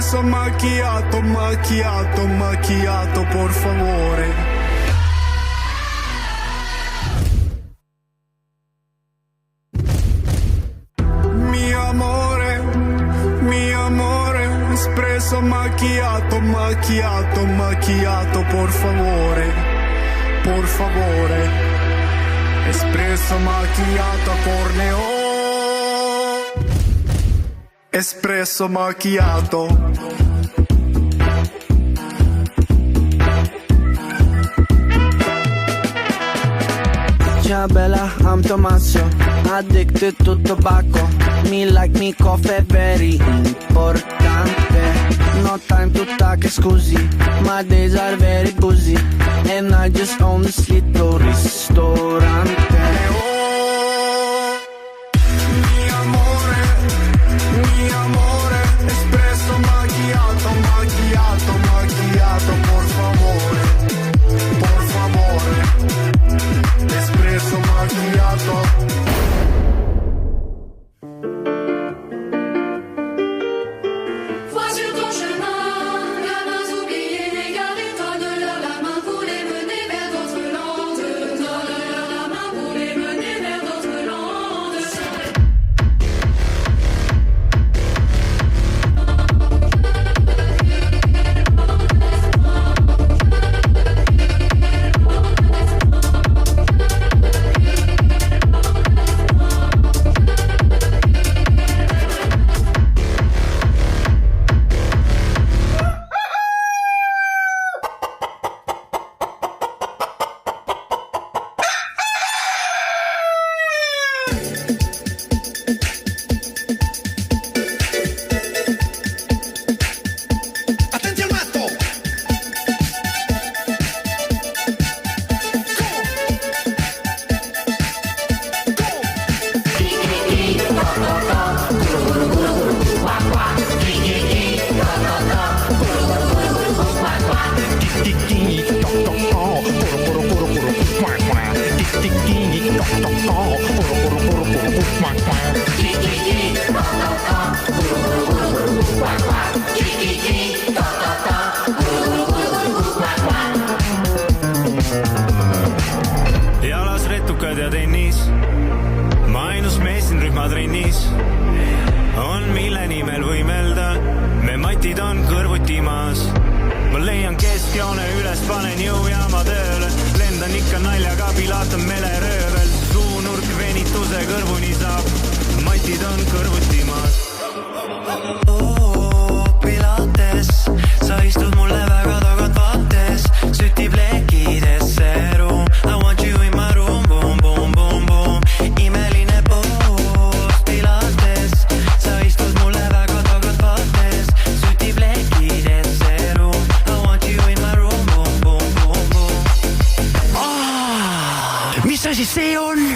Espresso macchiato, macchiato, macchiato, por favore. Mio amore, espresso macchiato, macchiato, macchiato, por favore, por favore. Espresso macchiato a corneo. Espresso macchiato. Ciao bella, I'm Tommaso, addicted to tobacco. Me like me coffee, very importante. No time to talk, scusi, my days are very busy. And I just own this little ristorante. Mi amore, espresso macchiato, macchiato, macchiato, por favore, espresso macchiato. Jalas retukad ja tennis, ma ainus mees siin rühmatrennis on, mille nimel võimelda. Me matid on kõrvuti maas, ma leian keskjoone üles, panen jõujaama tööle. Lendan ikka naljaga, pilatan meleröövel, suunurk venituse kõrvuni saab. Matid on kõrvuti maas. Pilates, sa istud mulle väga tagant vaates, sütib lekidesse room. I want you in my room, boom, boom, boom, boom. Imeline poos, Pilates, sa istud mulle väga tagant vaates, sütib lekidesse room. I want you in my room, boom, boom, boom, boom. Mis asi see on?